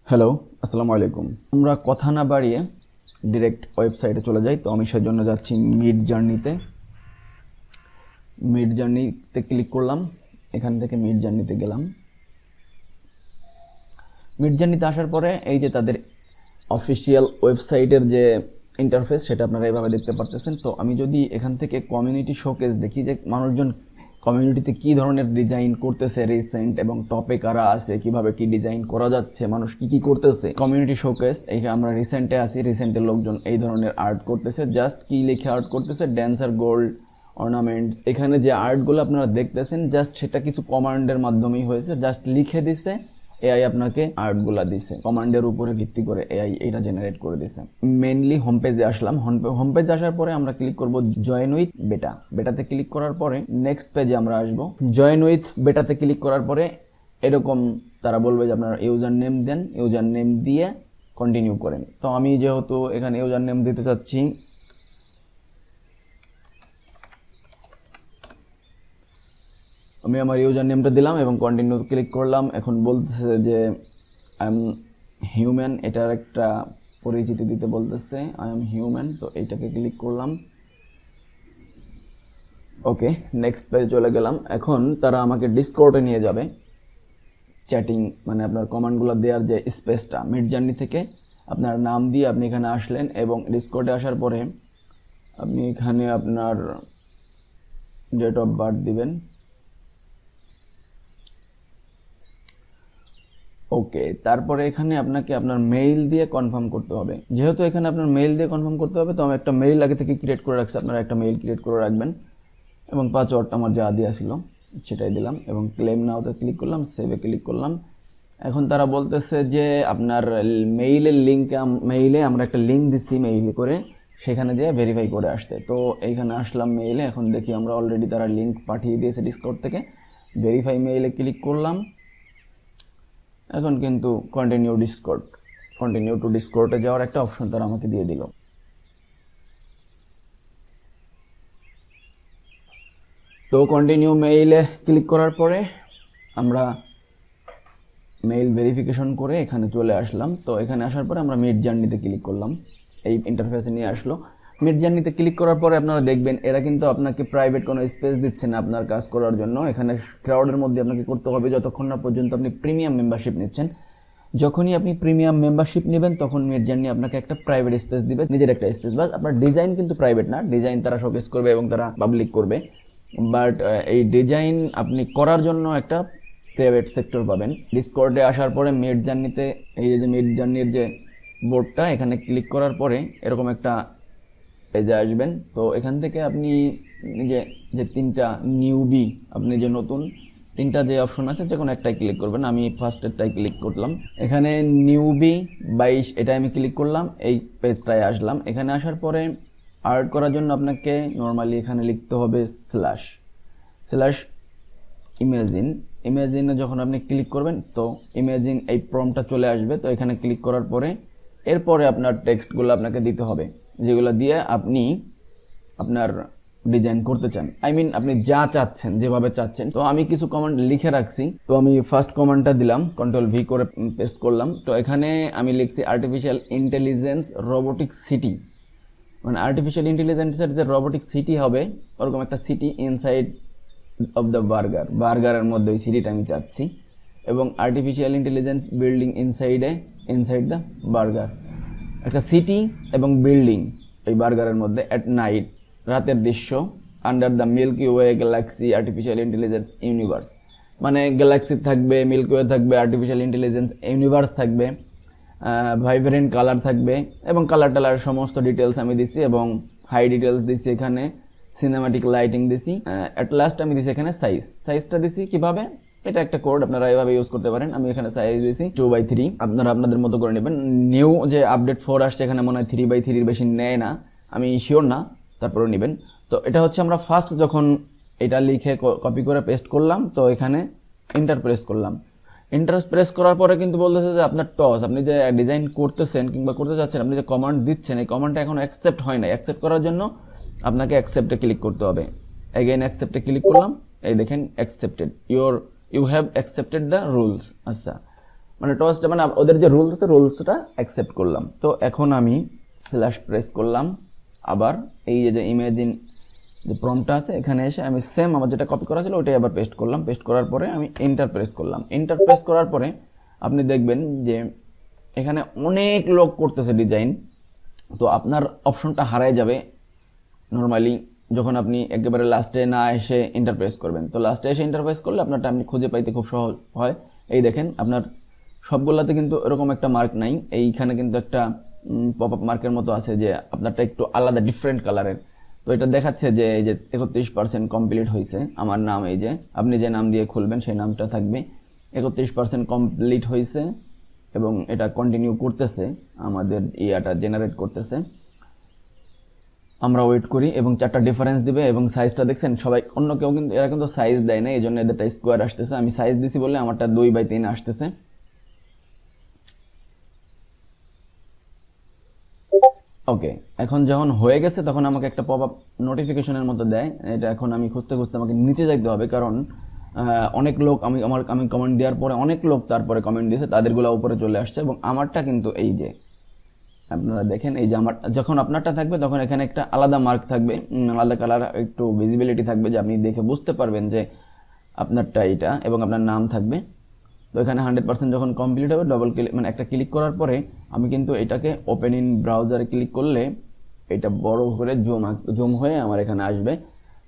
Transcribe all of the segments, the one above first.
Hello, আসসালামু আলাইকুম। আমরা কথা না বাড়িয়ে ডিরেক্ট ওয়েবসাইটে চলে যাই। তো আমি সেজন্য যাচ্ছি মিড জার্নিতে ক্লিক করলাম। এখান থেকে মিড জার্নিতে গেলাম। মিড জার্নিতে আসার পরে এই যে তাদের অফিসিয়াল ওয়েবসাইটের যে ইন্টারফেস সেটা আপনারা এভাবে দেখতে পারতেছেন। তো আমি যদি এখান থেকে কমিউনিটি শোকেস দেখি যে মানুষজন কমিউনিটিতে কি ধরনের ডিজাইন করতেছে রিসেন্ট এবং টপে কারা আছে, কিভাবে কি ডিজাইন করা যাচ্ছে, মানুষ কি কি করতেছে। কমিউনিটি শোকেস এইখানে আমরা রিসেন্টে আছি, রিসেন্টের লোকজন এই ধরনের আর্ট করতেছে। জাস্ট কি লিখে আর্ট করতেছে, ড্যান্সার গোল্ড অর্নামেন্টস। এখানে যে আর্টগুলো আপনারা দেখতেছেন জাস্ট সেটা কিছু কমান্ডের মাধ্যমেই হয়েছে। জাস্ট লিখে দিছে, এআই আপনাকে আর্টগুলা দিছে, কমান্ডের উপরে ভিত্তি করে এআই এটা জেনারেট করে দিছে। মেইনলি হোম পেজে আসলাম। হোম পেজে আসার পরে আমরা ক্লিক করব জয়েন উইথ বেটা। বেটাতে ক্লিক করার পরে নেক্সট পেজে আমরা আসব। জয়েন উইথ বেটাতে ক্লিক করার পরে এরকম তারা বলবে যে আপনার ইউজার নেম দেন, ইউজার নেম দিয়ে কন্টিনিউ করেন। তো আমি যেহেতু এখানে ইউজার নেম দিতে চাচ্ছি, আমি আমার ইউজার নেমটা দিলাম এবং কন্টিনিউ ক্লিক করলাম। এখন বলতেছে যে আই এম হিউম্যান, এটার একটা পরিচিতি দিতে বলতেছে, আই এম হিউম্যান। তো এইটাকে ক্লিক করলাম। ওকে, নেক্সট পেজে চলে গেলাম। এখন তারা আমাকে ডিসকর্ডে নিয়ে যাবে। চ্যাটিং মানে আপনার কমান্ডগুলো দেওয়ার যে স্পেসটা, মিড জার্নি থেকে আপনার নাম দিয়ে আপনি এখানে আসলেন এবং ডিসকর্ডে আসার পরে আপনি এখানে আপনার ডেট অফ বার্থ দিবেন। ওকে, তারপরে এখানে আপনাকে আপনার মেইল দিয়ে কনফার্ম করতে হবে। যেহেতু এখানে আপনার মেইল দিয়ে কনফার্ম করতে হবে, তো আমি একটা মেইল আগে থেকে ক্রিয়েট করে রাখছি। আপনারা একটা মেইল ক্রিয়েট করে রাখবেন এবং পাসওয়ার্ডটা আমার যা দেওয়া ছিল সেটাই দিলাম এবং ক্লেম নাওতে ক্লিক করলাম, সেভে ক্লিক করলাম। এখন তারা বলতেছে যে আপনার মেইলের মেইলে আমরা একটা লিঙ্ক দিচ্ছি মেইলে করে, সেখানে দিয়ে ভেরিফাই করে আসতে। তো এইখানে আসলাম মেইলে। এখন দেখি আমরা অলরেডি তারা লিঙ্ক পাঠিয়ে দিয়েছে ডিসকর্ড থেকে। ভেরিফাই মেইলে ক্লিক করলাম। এখন কিন্তু কন্টিনিউ টু ডিসকর্ডে যাওয়ার একটা অপশন তারা আমাকে দিয়ে দিল। তো কন্টিনিউ মেইলে ক্লিক করার পরে আমরা মেইল ভেরিফিকেশন করে এখানে চলে আসলাম। তো এখানে আসার পরে আমরা মিড জার্নিতে ক্লিক করলাম। এই ইন্টারফেসে নিয়ে আসলো। মিড জার্নিতে ক্লিক করার পরে আপনারা দেখবেন এরা কিন্তু আপনাকে প্রাইভেট কোনো স্পেস দিচ্ছে না আপনার কাজ করার জন্য। এখানে ক্রাউডের মধ্যে আপনাকে করতে হবে যতক্ষণ না পর্যন্ত আপনি প্রিমিয়াম মেম্বারশিপ নিচ্ছেন। যখনই আপনি প্রিমিয়াম মেম্বারশিপ নেবেন তখন মিড জার্নি আপনাকে একটা প্রাইভেট স্পেস দিবে, নিজের একটা স্পেস। বাস আপনার ডিজাইন কিন্তু প্রাইভেট না, ডিজাইন তারা শোকেস করবে এবং তারা পাবলিক করবে। বাট এই ডিজাইন আপনি করার জন্য একটা প্রাইভেট সেক্টর পাবেন। ডিসকর্ডে আসার পরে মিড জার্নিতে এই যে মিড জার্নির যে বোর্ডটা, এখানে ক্লিক করার পরে এরকম একটা পেজে আসবেন। তো এখান থেকে আপনি যে তিনটা নিউবি, আপনি যে নতুন তিনটা যে অপশন আছে যে কোনো একটাই ক্লিক করবেন। আমি ফার্স্টেরটাই ক্লিক করলাম। এখানে নিউবি 22 এটা আমি ক্লিক করলাম, এই পেজটায় আসলাম। এখানে আসার পরে আর্ট করার জন্য আপনাকে নর্মালি এখানে লিখতে হবে স্ল্যাশ ইমেজিনে যখন আপনি ক্লিক করবেন তো ইমেজিন এই প্রম্পটটা চলে আসবে। তো এখানে ক্লিক করার পরে এরপরে আপনার টেক্সটগুলো আপনাকে দিতে হবে, যেগুলো দিয়ে আপনি আপনার ডিজাইন করতে চান। আপনি যা চাচ্ছেন, যেভাবে চাচ্ছেন। তো আমি কিছু কমান্ড লিখে রাখছি। তো আমি ফার্স্ট কমান্ডটা দিলাম, কন্ট্রোল ভি করে পেস্ট করলাম। তো এখানে আমি লিখছি আর্টিফিশিয়াল ইন্টেলিজেন্স রোবোটিক সিটি, মানে আর্টিফিশিয়াল ইন্টেলিজেন্সের যে রোবোটিক সিটি হবে ওরকম একটা সিটি ইনসাইড অফ দ্য বার্গারের মধ্যে ওই সিটিটা আমি চাচ্ছি। এবং artificial intelligence building inside the burger, একটা সিটি এবং বিল্ডিং এই বার্গারের মধ্যে অ্যাট নাইট, রাতের দৃশ্য, under the milky way galaxy artificial intelligence universe, মানে গ্যালাক্সি থাকবে, মিল্কি ওয়ে থাকবে, আর্টিফিশিয়াল ইন্টেলিজেন্স ইউনিভার্স থাকবে, ভাইব্রেন্ট কালার থাকবে এবং কালার টালার সমস্ত ডিটেলস আমি দিচ্ছি এবং হাই ডিটেলস দিচ্ছি, এখানে সিনেমাটিক লাইটিং দিছি। অ্যাট লাস্ট আমি দিছি এখানে সাইজটা দিছি কিভাবে, এটা একটা কোড, আপনারা এভাবে ইউজ করতে পারেন। আমি এখানে সাইজ দিছি 2/3, আপনারা আপনাদের মতো করে নেবেন। নিউ যে আপডেট 4 আসছে এখানে মনে হয় 3/3 বেশি নেয় না, আমি শিওর না, তারপরে নেবেন। তো এটা হচ্ছে আমরা ফার্স্ট যখন এটা লিখে কপি করে পেস্ট করলাম, তো এখানে এন্টার প্রেস করলাম। এন্টার প্রেস করার পরে কিন্তু বলতেছে যে আপনার টস, আপনি যে ডিজাইন করতেছেন কিংবা করতে চাচ্ছেন, আপনি যে কমান্ড দিচ্ছেন এই কমান্ডটা এখন অ্যাকসেপ্ট হয় না। অ্যাকসেপ্ট করার জন্য আপনাকে অ্যাকসেপ্টে ক্লিক করতে হবে। এগেইন অ্যাকসেপ্টে ক্লিক করলাম, এই দেখেন accepted, you have accepted the rules. আচ্ছা, মানে টসটা মানে ওদের যে রুলস আছে রুলসটা অ্যাকসেপ্ট করলাম। তো এখন আমি স্ল্যাশ প্রেস করলাম, আবার এই যে ইমেজিন যে প্রম্পটটা আছে এখানে এসে আমি সেম আমার যেটা কপি করা ছিল ওইটাই আবার পেস্ট করলাম। পেস্ট করার পরে আমি এন্টার প্রেস করলাম। এন্টার প্রেস করার পরে আপনি দেখবেন যে এখানে অনেক লোক করতেছে ডিজাইন, তো আপনার অপশনটা হারায় যাবে নর্মালি যখন আপনি একেবারে লাস্টে না এসে ইন্টারপ্রেস করবেন। তো লাস্টে এসে ইন্টারপ্রেস করলে আপনারটা আপনি খুঁজে পাইতে খুব সহজ হয়। এই দেখেন আপনার সবগুলোতে কিন্তু এরকম একটা মার্ক নাই, এইখানে কিন্তু একটা পপ আপ মার্কের মতো আছে যে আপনারটা একটু আলাদা ডিফারেন্ট কালারের। তো এটা দেখাচ্ছে যে এই যে 31% কমপ্লিট হয়েছে। আমার নাম এই যে আপনি যে নাম দিয়ে খুলবেন সেই নামটা থাকবে, 31% কমপ্লিট হয়েছে এবং এটা কন্টিনিউ করতেছে, আমাদের ইয়াটা জেনারেট করতেছে। আমরা ওয়েট করি এবং 4টা ডিফারেন্স দিবে এবং সাইজটা দেখছেন সবাই অন্য কেউ কিন্তু এরা কিন্তু সাইজ দেয় না, এই জন্য এদেরটা স্কোয়ার আসতেছে। আমি সাইজ দিছি বলে আমারটা 2/3 আসতেছে। ওকে, এখন যখন হয়ে গেছে তখন আমাকে একটা পপ আপ নোটিফিকেশনের মতো দেয়। এটা এখন আমি খুঁজতে খুঁজতে আমাকে নিচে যাইতে হবে, কারণ অনেক লোক আমি কমেন্ট দেওয়ার পরে অনেক লোক তারপরে কমেন্ট দিয়েছে, তাদেরগুলো উপরে চলে আসছে এবং আমারটা কিন্তু এই যে আপনারা দেখেন এই যে আমার যখন আপনারটা থাকবে তখন এখানে একটা আলাদা মার্ক থাকবে, আলাদা কালার একটু ভিজিবিলিটি থাকবে যে আপনি দেখে বুঝতে পারবেন যে আপনারটা এইটা এবং আপনার নাম থাকবে। তো এখানে 100% যখন কমপ্লিট হবে ডবল ক্লিক মানে একটা ক্লিক করার পরে আমি কিন্তু এটাকে ওপেন ইন ব্রাউজারে ক্লিক করলে এটা বড় করে জুম হয়ে আমার এখানে আসবে।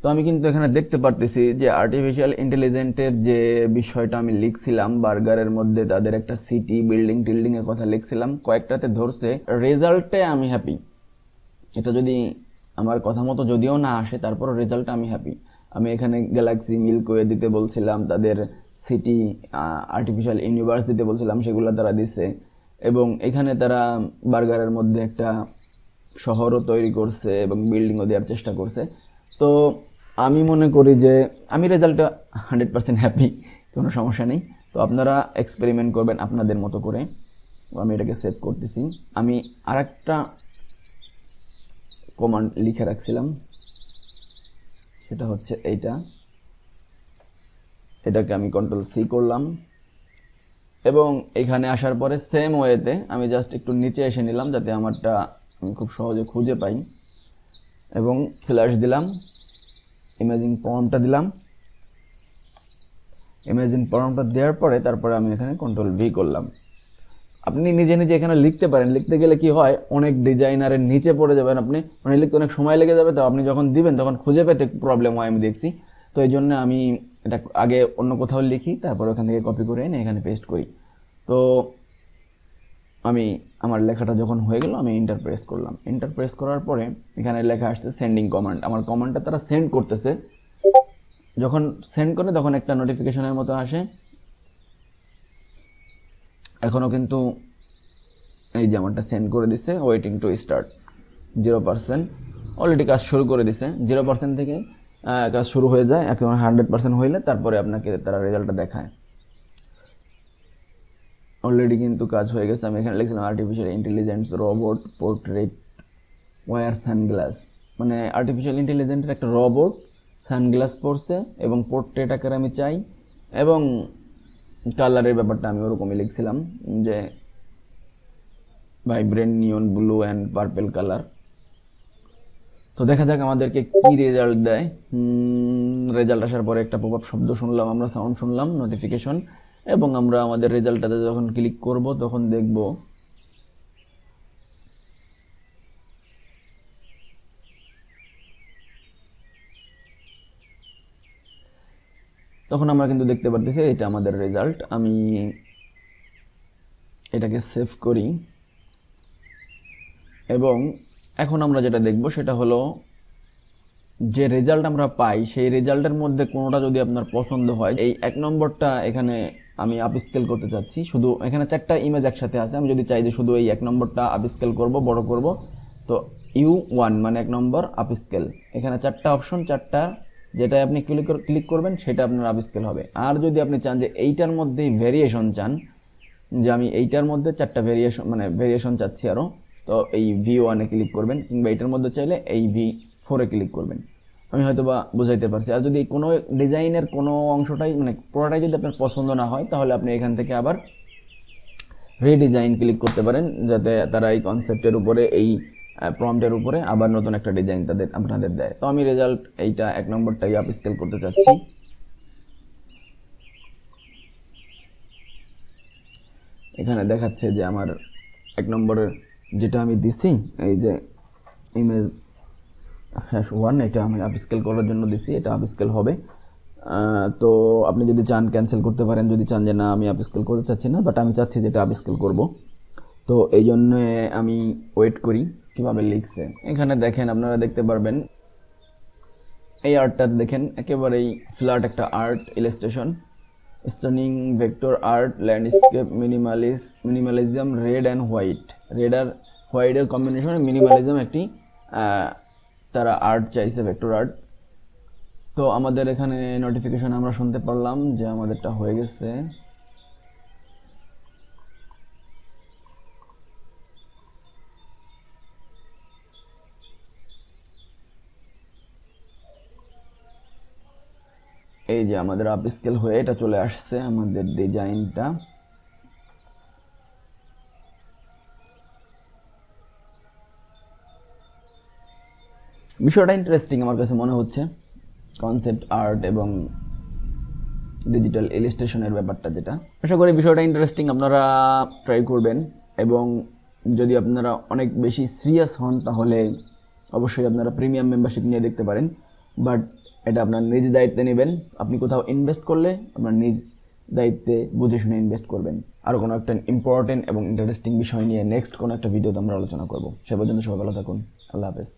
তো আমি কিন্তু এখানে দেখতে পারতেছি যে আর্টিফিশিয়াল ইন্টেলিজেন্টের যে বিষয়টা আমি লিখছিলাম বার্গারের মধ্যে তাদের একটা সিটি বিল্ডিং টিল্ডিংয়ের কথা লিখছিলাম, কয়েকটাতে ধরছে। রেজাল্টে আমি হ্যাপি, এটা যদি আমার কথা মতো যদিও না আসে তারপর রেজাল্টে আমি হ্যাপি। আমি এখানে গ্যালাক্সি মিল্কওয়ে দিতে বলছিলাম, তাদের সিটি আর্টিফিশিয়াল ইউনিভার্স দিতে বলছিলাম, সেগুলো তারা দিচ্ছে এবং এখানে তারা বার্গারের মধ্যে একটা শহরও তৈরি করছে এবং বিল্ডিংও দেওয়ার চেষ্টা করছে। তো আমি মনে করি যে আমি রেজাল্টে 100% হ্যাপি, কোনো সমস্যা নেই। তো আপনারা এক্সপেরিমেন্ট করবেন আপনাদের মতো করে। আমি এটাকে সেভ করতেছি। আমি আরেকটা কমান্ড লিখে রাখছিলাম, সেটা হচ্ছে এটাকে আমি কন্ট্রোল-C করলাম এবং এখানে আসার পরে সেম ওয়েতে আমি জাস্ট একটু নিচে এসে নিলাম যাতে আমারটা আমি খুব সহজে খুঁজে পাই এবং স্ল্যাশ দিলাম, ইমেজিং প্রম্পটটা দিলাম। ইমেজিং প্রম্পটটা দেওয়ার পরে তারপরে আমি এখানে কন্ট্রোল-V করলাম। আপনি নিজে নিজে এখানে লিখতে পারেন, লিখতে গেলে কি হয় অনেক ডিজাইনারের নিচে পড়ে যাবেন আপনি, মানে লিখতে অনেক সময় লেগে যাবে, তো আপনি যখন দিবেন তখন খুঁজে পেতে প্রবলেম হয় আমি দেখছি। তো এই জন্য আমি এটা আগে অন্য কোথাও লিখি, তারপর ওখান থেকে কপি করে এনে এখানে পেস্ট করি। তো আমি আমার লেখাটা যখন হয়ে গেল আমি এন্টার প্রেস করলাম। এন্টার প্রেস করার পরে এখানে লেখা আসছে সেন্ডিং কমান্ড। আমার কমান্ডটা তারা সেন্ড করতেছে, যখন সেন্ড করে তখন একটা নোটিফিকেশনের মতো আসে। এখনও কিন্তু এই যে আমারটা সেন্ড করে দিছে, ওয়েটিং টু স্টার্ট 0%, অলরেডি কাজ শুরু করে দিছে। 0% থেকে কাজ শুরু হয়ে যায়, একেবারে 100% হইলে তারপরে আপনাকে তারা রেজাল্টটা দেখায়। অলরেডি কিন্তু কাজ হয়ে গেছে। আমি এখানে লিখছিলাম artificial intelligence robot portrait wear sunglass, মানে আর্টিফিশিয়াল ইন্টেলিজেন্সের একটা রোবট সানগ্লাস পরছে এবং পোর্ট্রেট আকারে আমি চাই, এবং কালারের ব্যাপারটা আমি ওরকমই লিখছিলাম যে vibrant neon blue and purple colour. তো দেখা যাক আমাদেরকে কি রেজাল্ট দেয়। রেজাল্ট আসার পরে একটা পপ আপ শব্দ শুনলাম, আমরা সাউন্ড শুনলাম, নোটিফিকেশন, এবং আমরা আমাদের রেজাল্টটাতে যখন ক্লিক করব তখন দেখব তখন আমরা কিন্তু দেখতে পারতেছি এটা আমাদের রেজাল্ট। আমি এটাকে সেভ করি এবং এখন আমরা যেটা দেখব সেটা হলো যে রেজাল্ট আমরা পাই সেই রেজাল্টের মধ্যে কোনোটা যদি আপনার পছন্দ হয়, এই 1 নম্বরটা এখানে আমি আপস্কেল করতে চাচ্ছি। শুধু এখানে 4টা ইমেজ একসাথে আছে, আমি যদি চাই যে শুধু এই 1 নম্বরটা আপস্কেল করব, বড় করব, তো U1 মানে 1 নম্বর আপস্কেল। এখানে 4টা অপশন, 4টা যেটা আপনি ক্লিক করবেন সেটা আপনার আপস্কেল হবে। আর যদি আপনি চান যে এইটার মধ্যেই ভেরিয়েশন চান, যে আমি এইটার মধ্যে 4টা ভেরিয়েশন চাচ্ছি আরও, তো এই V1-এ ক্লিক করবেন, কিংবা এইটার মধ্যে চাইলে এই V4-এ ক্লিক করবেন। আমি হয়তো বা বুঝাইতে পারছি। আর যদি কোনো ডিজাইনের কোনো অংশটাই মানে পুরোটাই যদি আপনার পছন্দ না হয় তাহলে আপনি এখান থেকে আবার রিডিজাইন ক্লিক করতে পারেন, যাতে তারা এই কনসেপ্টের উপরে, এই প্রম্পটের উপরে আবার নতুন একটা ডিজাইন আপনাদের দেয়। তো আমি রেজাল্ট এইটা 1 নম্বরটাই আপ স্কেল করতে চাচ্ছি। এখানে দেখাচ্ছে যে আমার 1 নম্বরের যেটা আমি দিছি, এই যে ইমেজ #1, এটা আমি আপ স্কেল করার জন্য দিছি, এটা আপ স্কেল হবে। তো আপনি যদি চান ক্যান্সেল করতে পারেন, যদি চান যে না আমি আপ স্কেল করতে চাচ্ছি না, বাট আমি চাচ্ছি যে এটা আপ স্কেল করবো, তো এই জন্য আমি ওয়েট করি কিভাবে লিখছে। এখানে দেখেন, আপনারা দেখতে পারবেন এই আর্টটা দেখেন, একেবারেই ফ্ল্যাট একটা art illustration, stunning vector art, landscape, minimalism, red and white, red আর হোয়াইটের কম্বিনেশনে মিনিমালিজম একটি তারা আর্ট চাইছে, ভেক্টর আর্ট। তো আমাদের এখানে নোটিফিকেশন আমরা শুনতে পারলাম যে আমাদেরটা হয়ে গেছে। এই যে আমাদের আপ স্কেল হয়ে এটা চলে আসছে আমাদের ডিজাইনটা। বিষয়টা ইন্টারেস্টিং আমার কাছে মনে হচ্ছে, কনসেপ্ট আর্ট এবং ডিজিটাল ইলাস্ট্রেশনের ব্যাপারটা, যেটা আশা করি বিষয়টা ইন্টারেস্টিং, আপনারা ট্রাই করবেন। এবং যদি আপনারা অনেক বেশি সিরিয়াস হন তাহলে অবশ্যই আপনারা প্রিমিয়াম মেম্বারশিপ নিয়ে দেখতে পারেন, বাট এটা আপনার নিজ দায়িত্বে নেবেন। আপনি কোথাও ইনভেস্ট করলে আপনার নিজ দায়িত্বে বুঝে শুনে ইনভেস্ট করবেন। আর কোনো একটা ইম্পর্টেন্ট এবং ইন্টারেস্টিং বিষয় নিয়ে নেক্সট কোনো একটা ভিডিওতে আমরা আলোচনা করব। সে পর্যন্ত সবাই ভালো থাকুন। আল্লাহ হাফেজ।